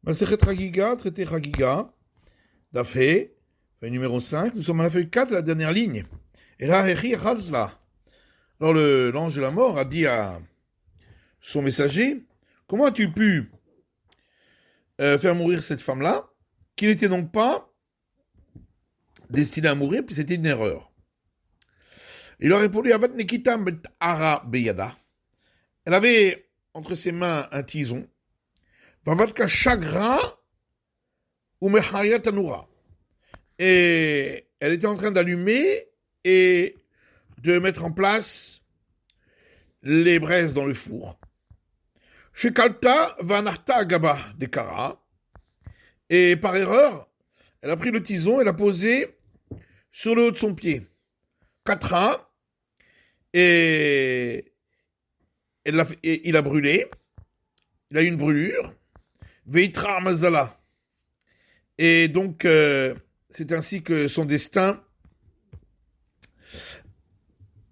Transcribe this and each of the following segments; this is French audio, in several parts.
Masechet Chagiga, traité Chagiga, Dafé, feuille numéro 5, nous sommes à la feuille 4, la dernière ligne. Et là, alors l'ange de la mort a dit à son messager, comment as-tu pu faire mourir cette femme-là, qui n'était donc pas destinée à mourir, puis c'était une erreur. Il a répondu, Avat Nekita Ara Beyada. Elle avait entre ses mains un tison, Vavatka Chagra ou Mechaya Tanura. Et elle était en train d'allumer et de mettre en place les braises dans le four. Shekalta Vanarta Agaba de Kara. Et par erreur, elle a pris le tison et l'a posé sur le haut de son pied. Katra. Et il a brûlé. Il a eu une brûlure. Veitra Mazala. Et donc, c'est ainsi que son destin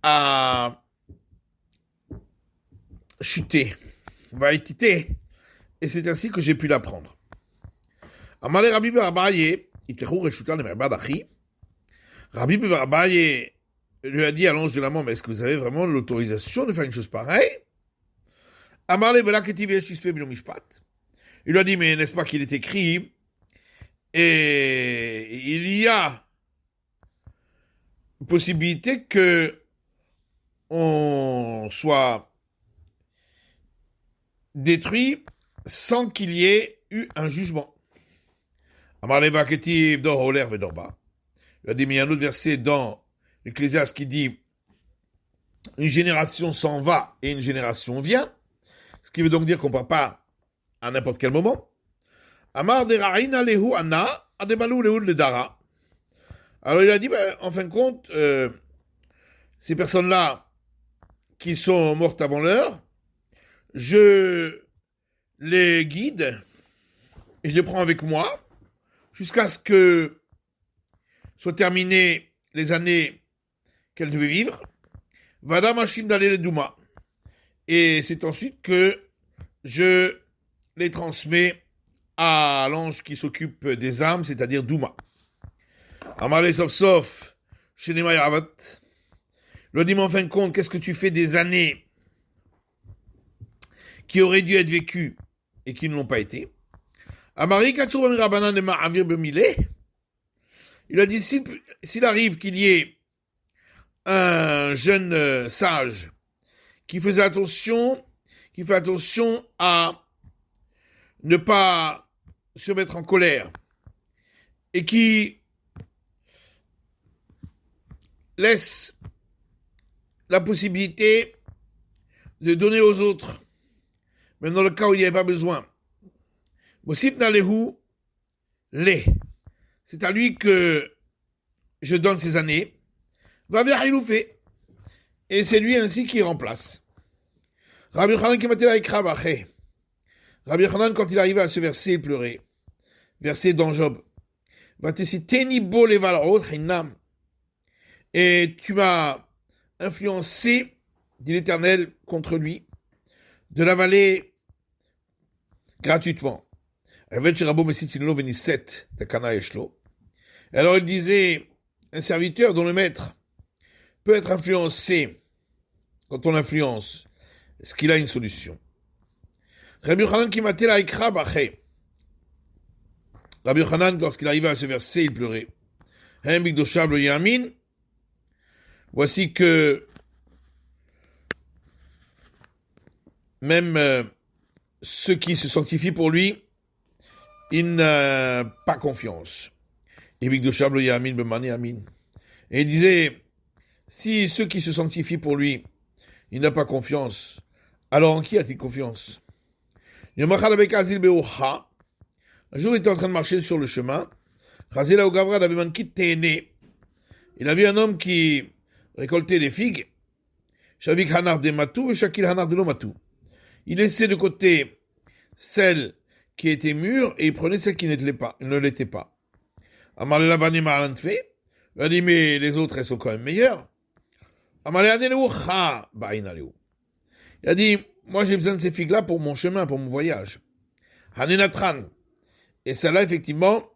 a chuté, va étiter, et c'est ainsi que j'ai pu l'apprendre. Amalé Rabbi Barabaye, Itechou Reshutan Merbadachi, Rabbi Barabaye lui a dit à l'ange de la mort, mais est-ce que vous avez vraiment l'autorisation de faire une chose pareille? Amalé Belaketi Veshispe Bilomishpat. Il lui a dit, mais n'est-ce pas qu'il est écrit, et il y a possibilité que on soit détruit sans qu'il y ait eu un jugement. Il a dit, mais il y a un autre verset dans l'Ecclésiaste qui dit une génération s'en va et une génération vient, ce qui veut donc dire qu'on ne part pas à n'importe quel moment. Alors il a dit, en fin de compte, ces personnes-là qui sont mortes avant l'heure, je les guide et je les prends avec moi jusqu'à ce que soient terminées les années qu'elles devaient vivre. Vadam Hashim Dalel Douma. Et c'est ensuite que je les transmets à l'ange qui s'occupe des âmes, c'est-à-dire Douma. Amalé Sof, Shenema Yaravat. Le dit, mais en fin de compte, qu'est-ce que tu fais des années qui auraient dû être vécues et qui ne l'ont pas été? Amari Katsur Rabanan de Ma'avir Bemile. Il a dit, s'il arrive qu'il y ait un jeune sage qui fait attention à ne pas se mettre en colère et qui laisse la possibilité de donner aux autres, même dans le cas où il n'y avait pas besoin. C'est à lui que je donne ces années. Va bien fait. Et c'est lui ainsi qui remplace. Rabbi Yochanan qui m'a avec Rabbi Yochanan, quand il arrivait à ce verset, il pleurait. Verset dans Job. Et tu m'as influencé, dit l'Éternel, contre lui, de l'avaler gratuitement. Alors il disait, un serviteur dont le maître peut être influencé, quand on l'influence, est-ce qu'il a une solution? Rabbi Yochanan qui matait la ikra baché. Rabbi Yochanan, lorsqu'il arrivait à ce verset, il pleurait. Voici que même ceux qui se sanctifient pour lui, il n'a pas confiance. Et il disait, si ceux qui se sanctifient pour lui, il n'a pas confiance, alors en qui a-t-il confiance? Un jour, il était en train de marcher sur le chemin. Il a vu un homme qui récoltait des figues. Il laissait de côté celles qui étaient mûres et il prenait celles qui ne l'étaient pas. Il a dit, mais les autres, elles sont quand même meilleures. Il a dit, moi j'ai besoin de ces figues-là pour mon chemin, pour mon voyage. et celle-là, effectivement,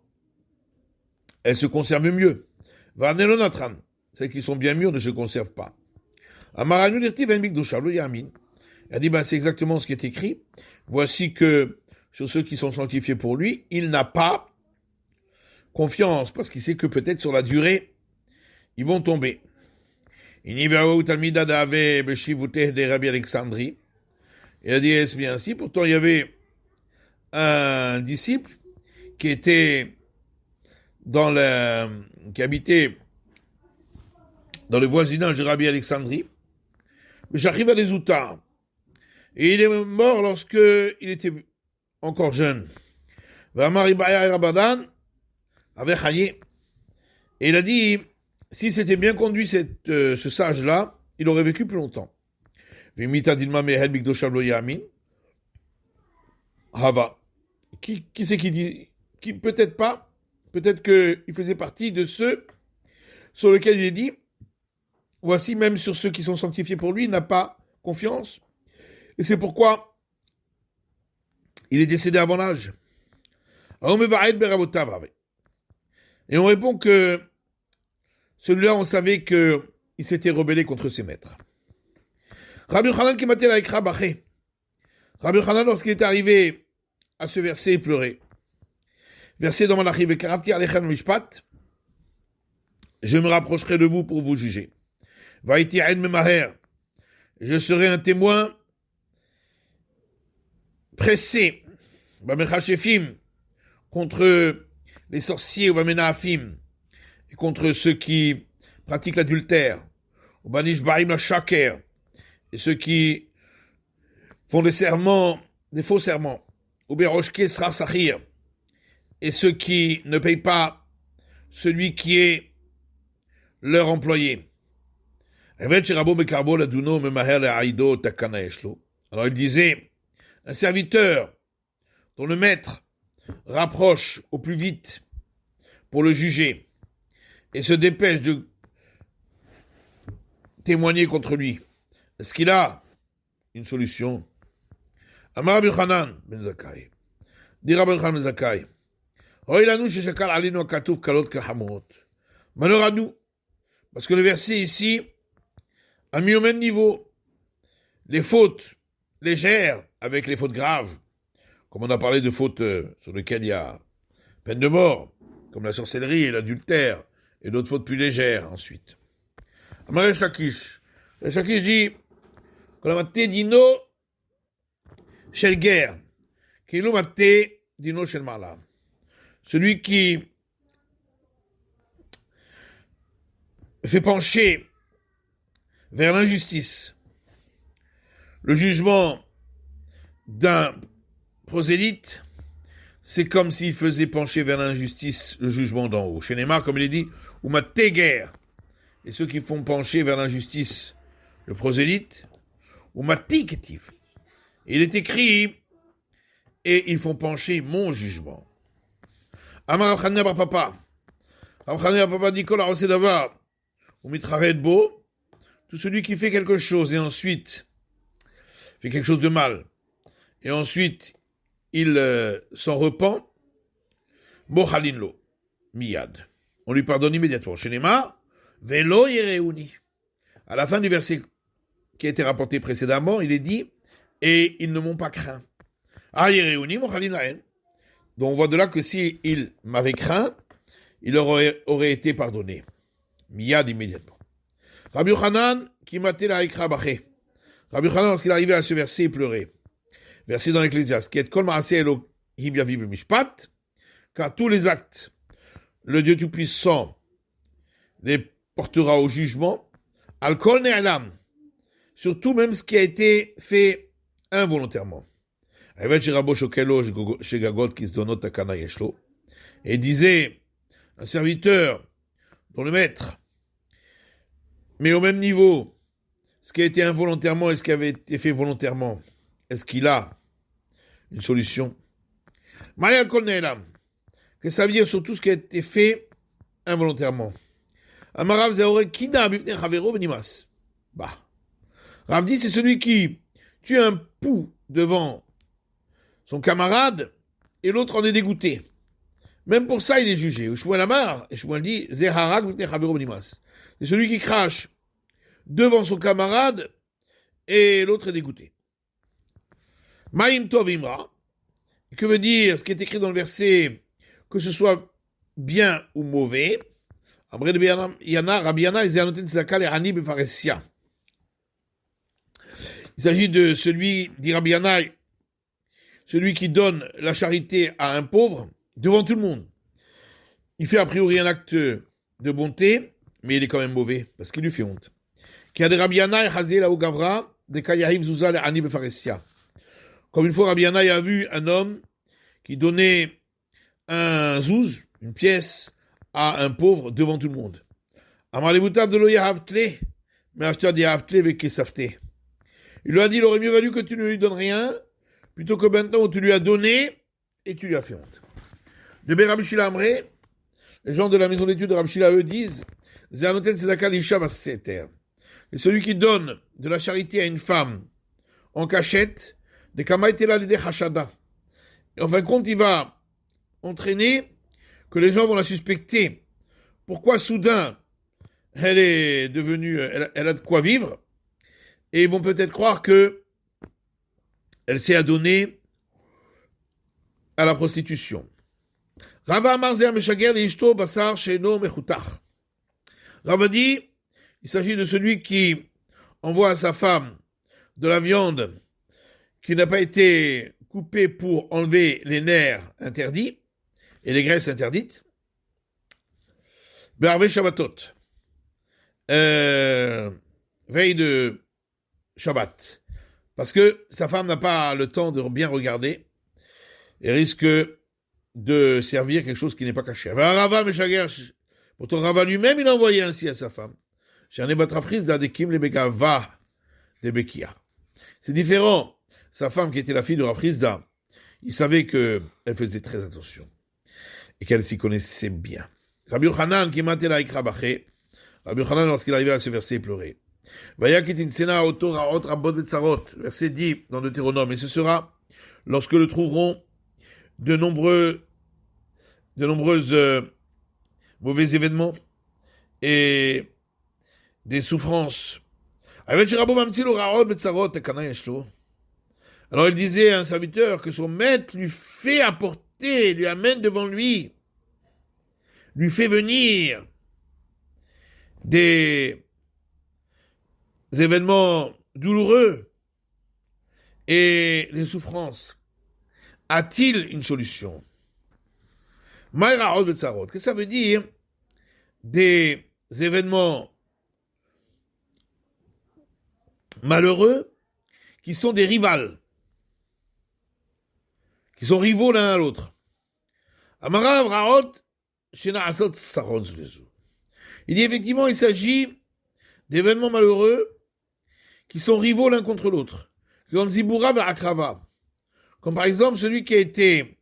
elle se conserve mieux. Varnelonatran, celles qui sont bien mûres ne se conservent pas. Amaranu l'irtiv en mikdusha lo yamin. Elle dit, c'est exactement ce qui est écrit. Voici que sur ceux qui sont sanctifiés pour lui, il n'a pas confiance, parce qu'il sait que peut-être sur la durée, ils vont tomber. Il a dit, est-ce bien ainsi? Pourtant, il y avait un disciple qui était qui habitait dans le voisinage de Rabbi Alexandrie, mais j'arrive à les Outars. Et il est mort lorsque il était encore jeune. Et il a dit, si c'était bien conduit ce sage-là, il aurait vécu plus longtemps. Hava. Qui c'est qui dit? Qui peut-être pas. Peut-être qu'il faisait partie de ceux sur lesquels il est dit, voici même sur ceux qui sont sanctifiés pour lui, il n'a pas confiance. Et c'est pourquoi il est décédé avant l'âge. Et on répond que celui-là, on savait qu'il s'était rebellé contre ses maîtres. Rabbi Yochanan qui matait la Ikra Baché. Rabbi Yochanan, lorsqu'il est arrivé à ce verset, il pleurait. Verset dans Malachi, Vekarafti Alechem Mishpat, je me rapprocherai de vous pour vous juger. Vaïti Aïd Memaher, je serai un témoin pressé, Bamechashefim, contre les sorciers, Bamenafim, et contre ceux qui pratiquent l'adultère, Banish Barim la Shaker, et ceux qui font des serments, des faux serments, Uberoshke Srar Sahir, et ceux qui ne payent pas celui qui est leur employé. Alors il disait, un serviteur dont le maître rapproche au plus vite pour le juger et se dépêche de témoigner contre lui, est-ce qu'il a une solution? Amar Rabbi Yochanan ben Zakkai, dit Rabbi Yochanan ben Zakkai, malheur à nous, parce que le verset ici a mis au même niveau les fautes légères avec les fautes graves, comme on a parlé de fautes sur lesquelles il y a peine de mort, comme la sorcellerie et l'adultère, et d'autres fautes plus légères ensuite. Amar Shakish dit qu'on a maté dino shel guerre, qu'il a maté dino shel mala. Celui qui fait pencher vers l'injustice le jugement d'un prosélyte, c'est comme s'il faisait pencher vers l'injustice le jugement d'en haut. Chez Neymar, comme il est dit, ou ma guerre. Et ceux qui font pencher vers l'injustice le prosélyte, ou ma tiketif. Il est écrit, et ils font pencher mon jugement. Amar Rabchania bar Papa. Rabchania bar Papa dit Kol ha'oseh davar ou mitrared bo. Tout celui qui fait quelque chose et ensuite fait quelque chose de mal, et ensuite il s'en repent, Bochalin lo, miyad. On lui pardonne immédiatement. Shenema, velo yereuni. À la fin du verset qui a été rapporté précédemment, il est dit, et ils ne m'ont pas craint. Ah, yereuni, mochalin laen. Donc on voit de là que si il m'avait craint, il aurait été pardonné. Miyad immédiatement. Rabbi Yochanan, qui matait la Ikra Baché. Rabbi Yochanan, lorsqu'il arrivait à ce verset, il pleurait. Verset dans l'Ecclésiaste. Qui est Kol Maaseh Elohim Yaviv Mishpat, car tous les actes, le Dieu Tout-Puissant les portera au jugement. Al Kol Ne'alam, surtout même ce qui a été fait involontairement. Et il disait, un serviteur dont le maître met au même niveau ce qui a été involontairement et ce qui avait été fait volontairement, est-ce qu'il a une solution? Que ça veut dire sur tout ce qui a été fait involontairement. Amarav Zaore Kina Bifne Chavero Venimas. Bah. Rav dit, c'est celui qui tue un pou devant son camarade et l'autre en est dégoûté. Même pour ça, il est jugé. Shmuel Amar, et Shmuel dit, Zeharak mipnei chavero benimas. C'est celui qui crache devant son camarade et l'autre est dégoûté. Ma'im tov imra. Que veut dire ce qui est écrit dans le verset, que ce soit bien ou mauvais? Rabbi Yana, il s'agit de celui, dit Rabbi Yana, celui qui donne la charité à un pauvre devant tout le monde. Il fait a priori un acte de bonté, mais il est quand même mauvais, parce qu'il lui fait honte. Comme une fois, Rabbi Yana a vu un homme qui donnait un zouz, une pièce, à un pauvre devant tout le monde. Il lui a dit, il aurait mieux valu que tu ne lui donnes rien, plutôt que maintenant où tu lui as donné et tu lui as fait honte. De Rabbi Shila Amré, les gens de la maison d'études de Rabbi Shila, eux, disent, c'est celui qui donne de la charité à une femme en cachette, de Kamaitela l'idée Hashada. Et en fin de compte, il va entraîner que les gens vont la suspecter. Pourquoi soudain elle est devenue, elle a de quoi vivre, et ils vont peut-être croire que elle s'est adonnée à la prostitution. Rava Marzer Meshager Ishto Basar Sheno Mechutach. Rava dit, il s'agit de celui qui envoie à sa femme de la viande qui n'a pas été coupée pour enlever les nerfs interdits et les graisses interdites. Be'arve Shabbatot. Veille de Shabbat. Parce que sa femme n'a pas le temps de bien regarder et risque de servir quelque chose qui n'est pas caché. Rava Meshager, pourtant Rava lui-même, il a envoyé ainsi à sa femme. C'est différent. Sa femme, qui était la fille de Rafrizda, il savait qu'elle faisait très attention et qu'elle s'y connaissait bien. Rabbi Yochanan, qui matait la Ikrabaché, Rabbi Yochanan, lorsqu'il arrivait à ce verset, il pleurait. Verset dit dans Deutéronome, et ce sera lorsque le trouveront de nombreuses mauvais événements et des souffrances. Alors il disait à un serviteur que son maître lui fait apporter, lui amène devant lui, lui fait venir des événements douloureux et des souffrances. A-t-il une solution? Qu'est-ce que ça veut dire? Des événements malheureux qui sont des rivales, qui sont rivaux l'un à l'autre. Il dit effectivement, il s'agit d'événements malheureux qui sont rivaux l'un contre l'autre. Comme par exemple celui qui a été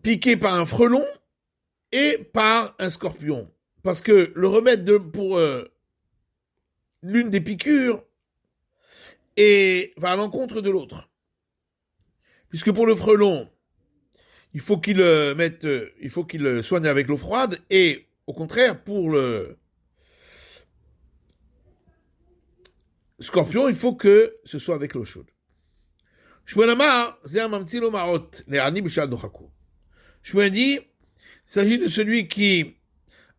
piqué par un frelon et par un scorpion. Parce que le remède pour l'une des piqûres va à l'encontre de l'autre. Puisque pour le frelon, il faut qu'il soigne avec l'eau froide, et au contraire, pour le scorpion, il faut que ce soit avec l'eau chaude. Shmuel dit, il s'agit de celui qui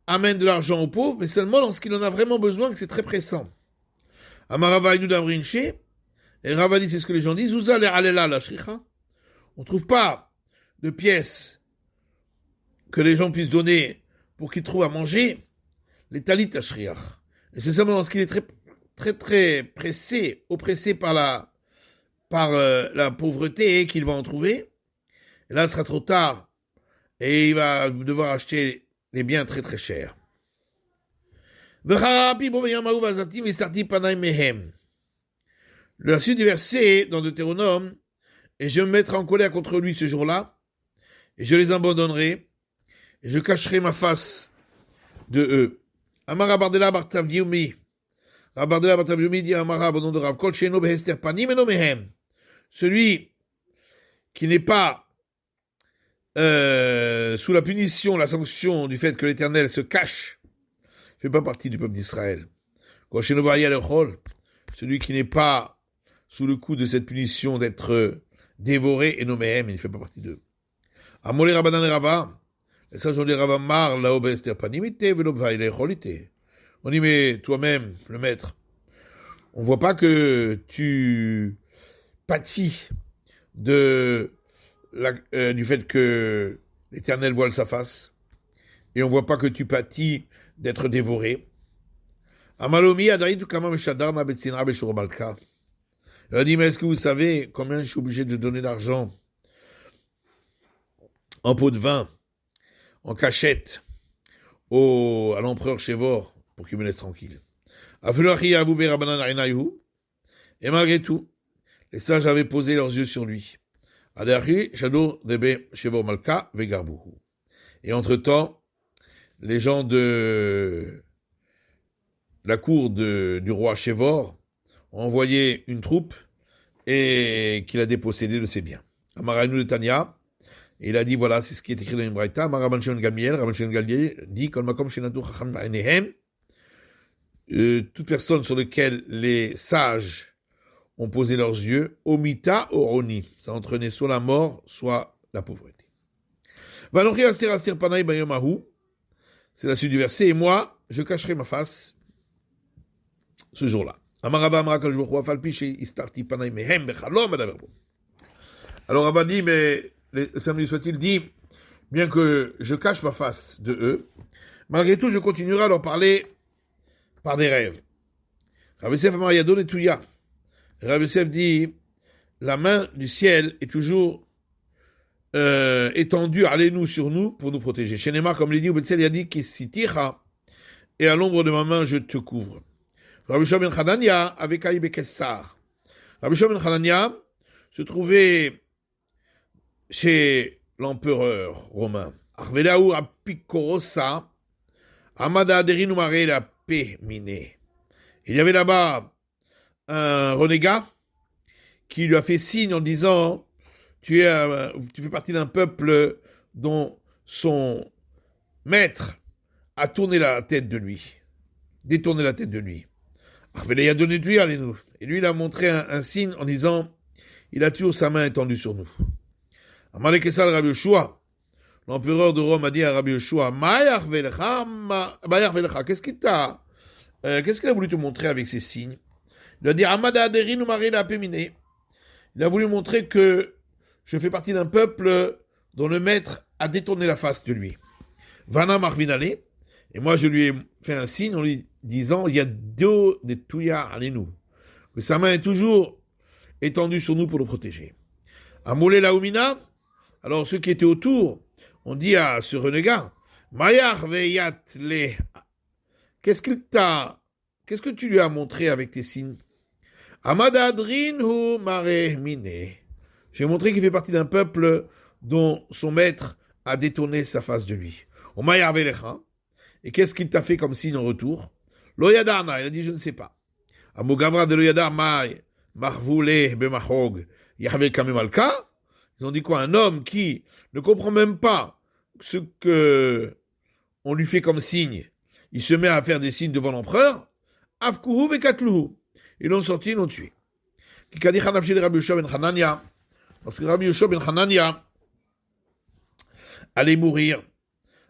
amène de l'argent aux pauvres, mais seulement lorsqu'il en a vraiment besoin, que c'est très pressant. Et Rava dit, c'est ce que les gens disent, on ne trouve pas de pièces que les gens puissent donner pour qu'ils trouvent à manger, les talit ashriach. Et c'est seulement lorsqu'il est très, très, très pressé, oppressé par la pauvreté qu'il va en trouver. Et là, ce sera trop tard. Et il va devoir acheter les biens très, très chers. La suite du verset dans Deutéronome, et je me mettrai en colère contre lui ce jour-là, et je les abandonnerai, et je cacherai ma face de eux. Amar Rabardela Bartavioumi. Rabardela Bartavioumi dit à Amara, au nom de Rav, Kol Sheno Behester Panim Eno Mehem. Celui qui n'est pas sous la punition, la sanction du fait que l'Éternel se cache, ne fait pas partie du peuple d'Israël. Celui qui n'est pas sous le coup de cette punition d'être dévoré et nommé il ne fait pas partie d'eux. Amolé Rabbanan et Rava, les sages ont dit Rava Mar, la obester panimité, velobva, il est cholité. On dit, mais toi-même, le maître, on voit pas que tu pâtis du fait que l'Éternel voile sa face, et on voit pas que tu pâtis d'être dévoré. Amalomi Adaritu Kama Meshadar Ma Betsinra Beshur Malka. Il a dit, mais est-ce que vous savez combien je suis obligé de donner d'argent en pot de vin, en cachette, à l'empereur Shevor, pour qu'il me laisse tranquille. Et malgré tout, les sages avaient posé leurs yeux sur lui. Et entre-temps, les gens de la cour du roi Shevor ont envoyé une troupe et qu'il a dépossédé de ses biens. Amaraynu de Tanya, et il a dit, voilà, c'est ce qui est écrit dans une braïta. Rabban Shimon Gamliel dit, toute personne sur laquelle les sages ont posé leurs yeux, omita oroni, ça entraînait soit la mort, soit la pauvreté. C'est la suite du verset, et moi, je cacherai ma face ce jour-là. Alors Rabba dit, mais le samedi soit-il dit, bien que je cache ma face de eux, malgré tout je continuerai à leur parler par des rêves. Rabbi Yosef Amar Yadon et Touya. Rabbi Yosef dit, la main du ciel est toujours étendue, allez-nous sur nous pour nous protéger. Chez Neymar, comme l'a dit, Ubetzel a dit, et à l'ombre de ma main je te couvre. Rabbi Shimon ben Chananya avec Aïe Bekessar. Rabbi Shimon ben Chananya se trouvait chez l'empereur romain. Arvelaou apikorosa, amada aderinu mare la paix miné. Il y avait là-bas un renégat qui lui a fait signe en disant, tu fais partie d'un peuple dont son maître a tourné la tête de lui, détourné la tête de lui. Arvelé a donné de lui, allez-nous. Et lui, il a montré un signe en disant, il a toujours sa main étendue sur nous. Amalek Esal Rabbi Yoshua, l'empereur de Rome a dit à Rabbi Yoshua, qu'est-ce qu'il a voulu te montrer avec ces signes? Il a dit, Amada Aderin Marina Péminé. Il a voulu montrer que je fais partie d'un peuple dont le maître a détourné la face de lui. Vana Marvinale, et moi je lui ai fait un signe en lui disant, il y a deux des Touya allez-nous, que sa main est toujours étendue sur nous pour nous protéger. Amoulé Laoumina, alors ceux qui étaient autour ont dit à ce renégat, Mayar Veyat Le, qu'est-ce que tu lui as montré avec tes signes? Amada Adrin hu Mare Mine. J'ai montré qu'il fait partie d'un peuple dont son maître a détourné sa face de lui. Au Mayar Velecha. Et qu'est-ce qu'il t'a fait comme signe en retour? Loyadarna, il a dit je ne sais pas. Amogavra de Loyadar May, Marvoule Bemahog, Yahvé Kamemalka. Ils ont dit quoi? Un homme qui ne comprend même pas ce que on lui fait comme signe. Il se met à faire des signes devant l'empereur. Afkuhu vekatluhu. Ils l'ont sorti, ils l'ont tué. Kikadi Hanafshil Rabbi Yoshua ben Hanania. Lorsque Rabbi Yoshua ben Hanania allait mourir,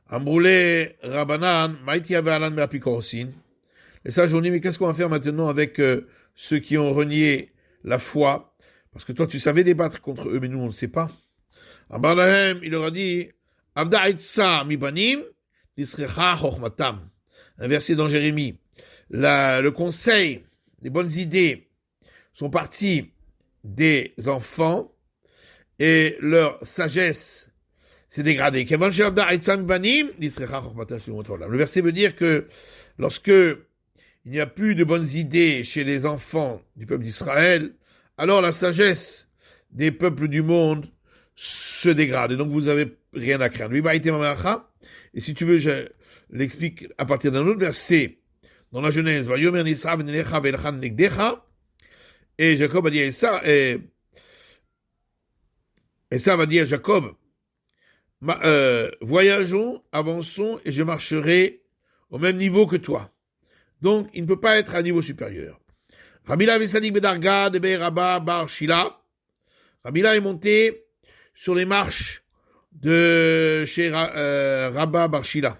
Amroulé Rabbanan, Maïti avait Alan Meapikorosin. Les sages ont dit, mais qu'est-ce qu'on va faire maintenant avec ceux qui ont renié la foi? Parce que toi, tu savais débattre contre eux, mais nous, on ne sait pas. Abalahem, il leur a dit, Avda Itsa Mibanim, Nisrecha Chochmatam. Un verset dans Jérémie. Le conseil, les bonnes idées sont parties des enfants et leur sagesse s'est dégradée. Le verset veut dire que lorsque il n'y a plus de bonnes idées chez les enfants du peuple d'Israël, alors la sagesse des peuples du monde se dégrade. Et donc vous n'avez rien à craindre. Et si tu veux, je l'explique à partir d'un autre verset dans la Genèse. Et Jacob a dit et ça va dire Jacob, voyageons, avançons, et je marcherai au même niveau que toi. Donc, il ne peut pas être à un niveau supérieur. Rabila Vesadik Bedarga de Rabba Bar Shila. Rabila est monté sur les marches de chez Rabba Bar Shila.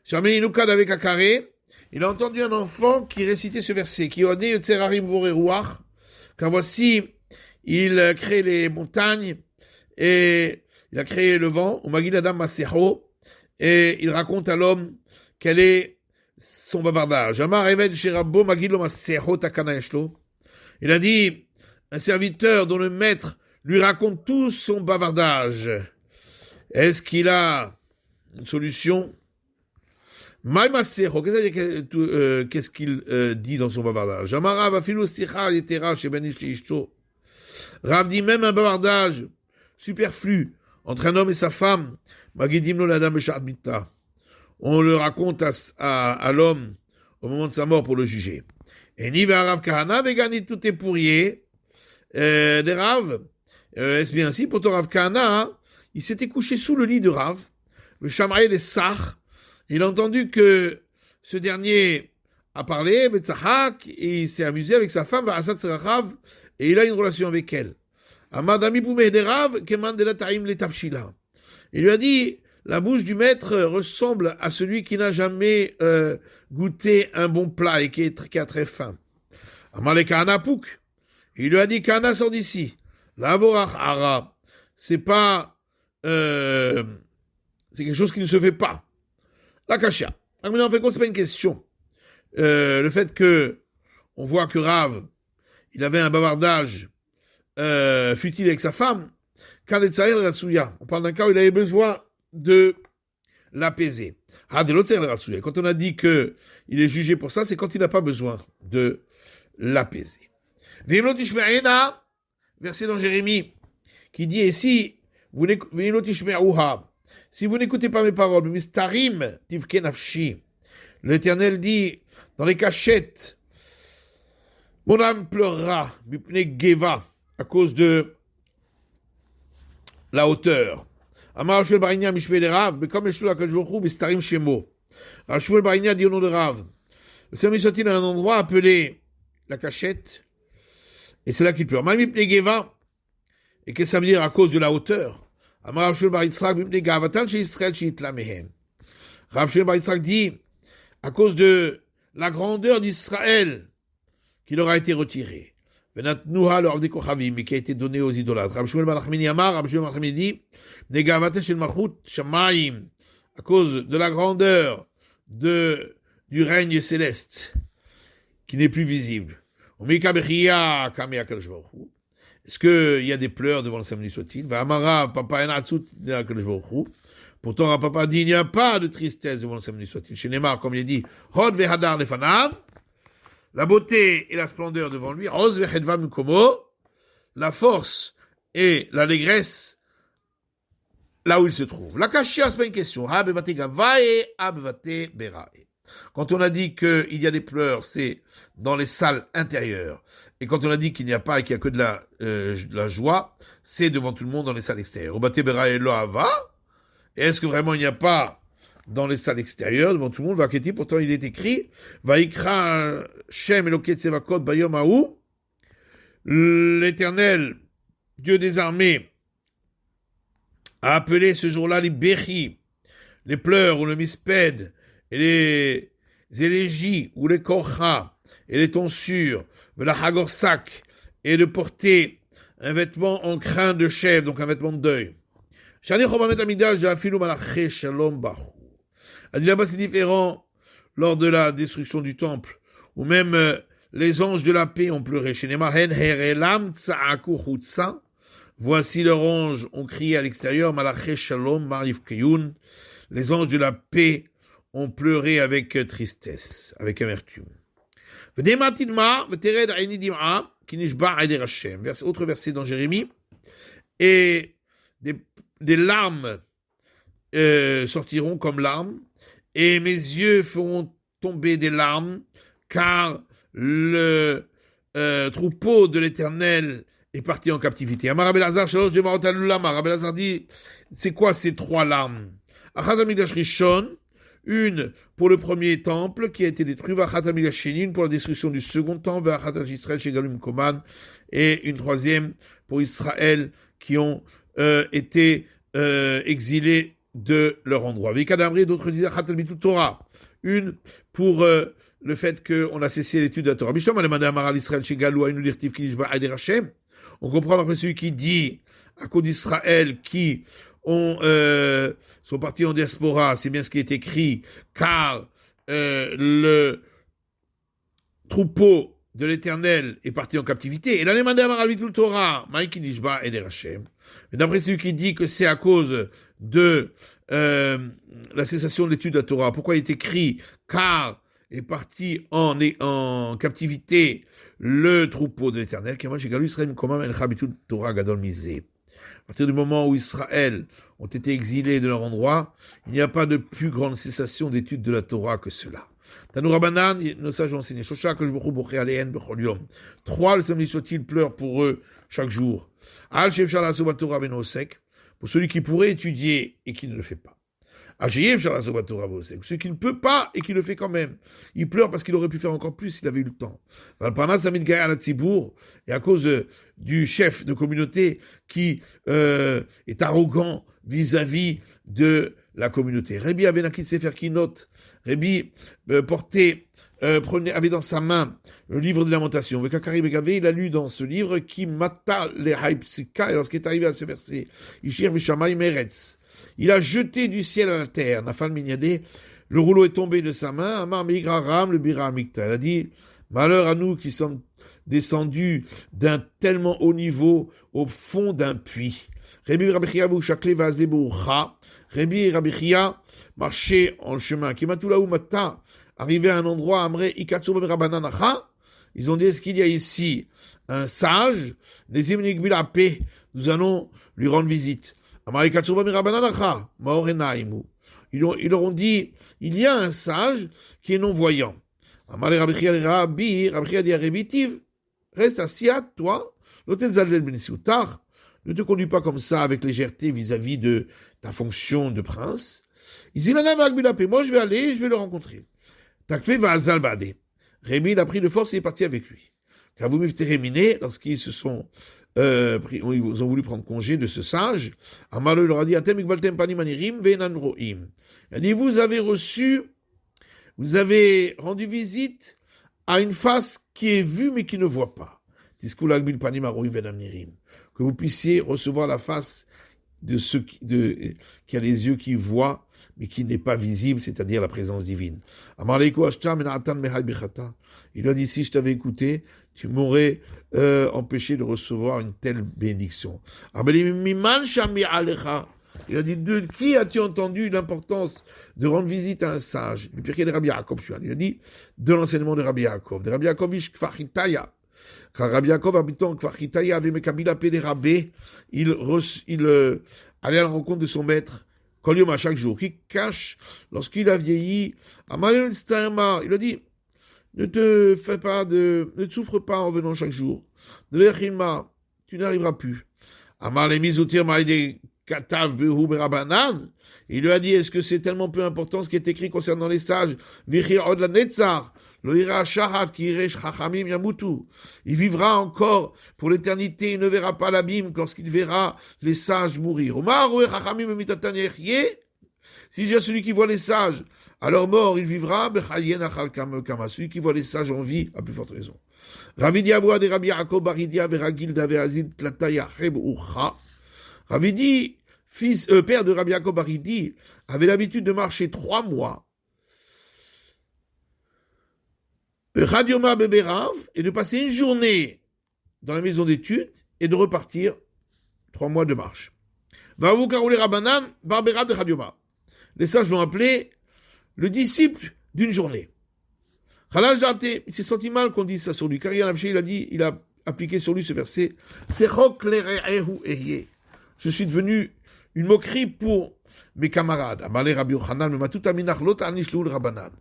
Charmé Noukad avec Akaré. Il a entendu un enfant qui récitait ce verset, qui a dit Tserarim Voreruach, car voici, il crée les montagnes et il a créé le vent, au Magid Adam Maseho, et il raconte à l'homme quel est son bavardage. Amar Eved Sherabbo Magid Lo Maseho Takana Yeshlo. Il a dit, un serviteur dont le maître lui raconte tout son bavardage. Est-ce qu'il a une solution? Qu'est-ce qu'il dit dans son bavardage? Rav dit même un bavardage superflu entre un homme et sa femme. On le raconte à l'homme au moment de sa mort pour le juger. Et ni Rav Kahana vegani tout est pourrier des Rav. Est-ce bien ainsi? Pourtant Rav Kahana, il s'était couché sous le lit de Rav, le Shamraï les Sach. Il a entendu que ce dernier a parlé, et il s'est amusé avec sa femme, et il a une relation avec elle. Il lui a dit, la bouche du maître ressemble à celui qui n'a jamais goûté un bon plat et qui a très faim. Il lui a dit, Kana sort d'ici. C'est pas, c'est quelque chose qui ne se fait pas. La kasha. En fait, c'est pas une question. Le fait que on voit que Rav, il avait un bavardage futile avec sa femme, on parle d'un cas où il avait besoin de l'apaiser. Quand on a dit que il est jugé pour ça, c'est quand il n'a pas besoin de l'apaiser. Verset dans Jérémie, qui dit ici, si vous n'écoutez pas mes paroles, l'Éternel dit, dans les cachettes, mon âme pleurera, à cause de la hauteur. Amar Shmuel Barigna Mishpeh de Rav, mais comme Yeshua Kajvochou, Mistarim Shemo. Alors Shmuel Barigna dit au nom de Rav, le Seigneur soit-il à un endroit appelé la cachette, et c'est là qu'il pleure. Mipnei Geva, et qu'est-ce que ça veut dire à cause de la hauteur? Amar Shmuel Bar Yitzchak Mipnei Gavatan chez Israël chez Hitla Mehem. Rav Shmuel Bar Yitzchak dit, à cause de la grandeur d'Israël, qui leur a été retirée. Venatnuha leur des kochavim, mais qui a été donné aux idolâtres. Rav Shmuel Bar Nachmani Amar, Rav Shmuel Bar Nachmani dit, Negavatan shel Malchut Shamayim, à cause de la grandeur du règne céleste, qui n'est plus visible. Est-ce qu'il y a des pleurs devant le samedi soit-il? Pourtant, papa dit, il n'y a pas de tristesse devant le samedi soit-il. Chez Neymar, comme il est dit, Hod vehadar lefanav, la beauté et la splendeur devant lui, Oz vechedva mikomo, la force et l'allégresse là où il se trouve. La kashia, c'est pas une question. Quand on a dit qu'il y a des pleurs, c'est dans les salles intérieures. Et quand on a dit qu'il n'y a pas et qu'il n'y a que de la joie, c'est devant tout le monde dans les salles extérieures. Et est-ce que vraiment il n'y a pas dans les salles extérieures, devant tout le monde, pourtant il est écrit, Vaikra Shem Eloket Sevakot Bayom Haou, l'Éternel, Dieu des armées, a appelé ce jour-là les Bechi, les pleurs ou le misped, et les élégies ou les korcha, et les tonsures, la hagorsak, et de porter un vêtement en crin de chèvre, donc un vêtement de deuil. Là-bas, c'est différent lors de la destruction du temple, où même les anges de la paix ont pleuré. Voici leurs anges ont crié à l'extérieur, Malaché Shalom, Marif Keyun. Les anges de la paix ont pleuré avec tristesse, avec amertume. Autre verset dans Jérémie. Et des larmes sortiront comme larmes, et mes yeux feront tomber des larmes, car le troupeau de l'Éternel est parti en captivité. Amar Rabbi Elazar, shalosh devarot alulama. Rabbi Elazar dit, c'est quoi ces 3 larmes? Achat Amidash Rishon, une pour le premier temple qui a été détruit, Vachat Amidash Sheni, une pour la destruction du second temple, Vachat Israël Shegalum Koman, et une troisième pour Israël qui ont été exilés de leur endroit. Vikadamri, d'autres disaient Achat Amidash Torah, une pour le fait qu'on a cessé l'étude de la Torah. Bishom a demandé à Maral Israël Shegalou à une dirtive qui dit Ba'ad Hashem. On comprend après celui qui dit à cause d'Israël qui sont partis en diaspora, c'est bien ce qui est écrit, car le troupeau de l'Éternel est parti en captivité. Et là, les mandés à Maravitul Torah, Maïki Nishba et Derachem. Mais d'après celui qui dit que c'est à cause de la cessation de l'étude de la Torah, pourquoi il est écrit, car est parti en captivité le troupeau de l'Éternel, qui a j'ai galu Israël comme un chabitul Torah gadol misé. À partir du moment où Israël ont été exilés de leur endroit, il n'y a pas de plus grande cessation d'étude de la Torah que cela. Tanou Rabbanan, nos sages ont enseigné, Shosha que je boché aléen bechol yom. 3, le samedi soit-il pleure pour eux chaque jour. Al shev shala sobat Torah benosek, pour celui qui pourrait étudier et qui ne le fait pas. Celui qui ne peut pas et qui le fait quand même. Il pleure parce qu'il aurait pu faire encore plus s'il avait eu le temps. Et à cause du chef de communauté qui est arrogant vis-à-vis de la communauté. Rabbi avait naquit sefer kinot. Rabbi avait dans sa main le livre de lamentation. Il a lu dans ce livre qui mata les haïpsika, et lorsqu'il est arrivé à ce verset, Ishir Mishamay Meretz. Il a jeté du ciel à la terre. Nafal Minyadé, le rouleau est tombé de sa main. Amar Migraram, le Bira Amikta. Il a dit, malheur à nous qui sommes descendus d'un tellement haut niveau au fond d'un puits. Rabbi Rabichia vous chakle vazeboucha. Rabbi Rabichia marchait en chemin. Kimatulaou Mata, arrivé à un endroit, Amre Ikatsu Rabananacha. Ils ont dit, est-ce qu'il y a ici un sage? Les Imnikbilapé, nous allons lui rendre visite. Ils leur ont dit, il y a un sage qui est non-voyant. Reste assis à toi, ne te conduis pas comme ça avec légèreté vis-à-vis de ta fonction de prince. Moi je vais aller, je vais le rencontrer. Rémi il a pris de force et est parti avec lui. Car vous m'avez lorsqu'ils se sont ils ont voulu prendre congé de ce sage. Amalo leur a dit, il a dit, vous avez rendu visite à une face qui est vue mais qui ne voit pas. Que vous puissiez recevoir la face de ceux qui a les yeux qui voient mais qui n'est pas visible, c'est-à-dire la présence divine. Il lui a dit, si je t'avais écouté, tu m'aurais empêché de recevoir une telle bénédiction. Il a dit, de qui as-tu entendu l'importance de rendre visite à un sage? Il a dit, de l'enseignement de Rabbi Yaakov. De Rabbi Yaakov, car Rabbi Yaakov, habitant Kfar Chitaya, avait Mekabila Pede Rabbe, il allait à la rencontre de son maître, Kolium à chaque jour, qui cache, lorsqu'il a vieilli, il a dit, ne te souffre pas en venant chaque jour. Tu n'arriveras plus. Il lui a dit, est-ce que c'est tellement peu important ce qui est écrit concernant les sages? Il vivra encore pour l'éternité, il ne verra pas l'abîme lorsqu'il verra les sages mourir. Si j'ai celui qui voit les sages à leur mort, il vivra. Celui qui voit les sages en vie, à plus forte raison. Ravidi Ravidi, père de Rabbi Yaakov Baridi, avait l'habitude de marcher 3 mois. Radioma Beberav, et de passer une journée dans la maison d'études et de repartir 3 mois de marche. Vavu Karoule Rabanan, Barbera de Radioma. Les sages l'ont appelé le disciple d'une journée. Khalaj Date, il s'est senti mal qu'on dise ça sur lui, car il a appliqué sur lui ce verset. Je suis devenu une moquerie pour mes camarades. Amalé Rabbi Yochanan, me matut aminach lot anish loul Rabanan.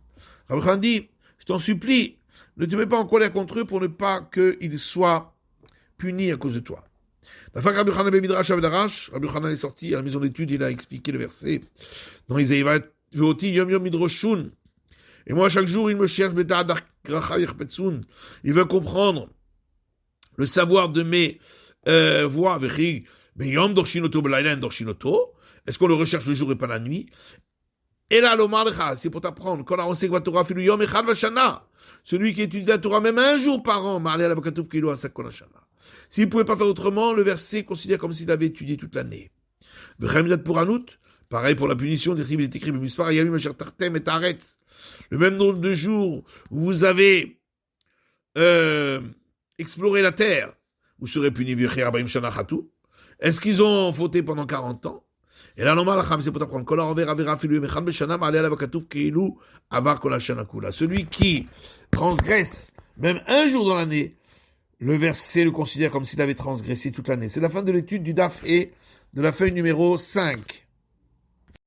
Rabbi Yochanan dit, je t'en supplie, ne te mets pas en colère contre eux pour ne pas qu'ils soient puni à cause de toi. La fin Rabbi Yochanan ben Midrash Avdarash, Rabbi Yochanan est sorti à la maison d'études, il a expliqué le verset dans Isaïe Veoti Yom Yom Midroshun. Et moi, chaque jour, il me cherche, il veut comprendre le savoir de mes voix. Est-ce qu'on le recherche le jour et pas la nuit? Et là, c'est pour t'apprendre. Celui qui étudie la Torah même un jour par an, s'il ne pouvait pas faire autrement, le verset considère comme s'il avait étudié toute l'année. Pareil pour la punition, le même nombre de jours où vous avez exploré la terre, vous serez puni. Est-ce qu'ils ont fauté pendant 40 ans? Et là, c'est pour t'apprendre. Celui qui transgresse même un jour dans l'année, le verset le considère comme s'il avait transgressé toute l'année. C'est la fin de l'étude du DAF et de la feuille numéro 5.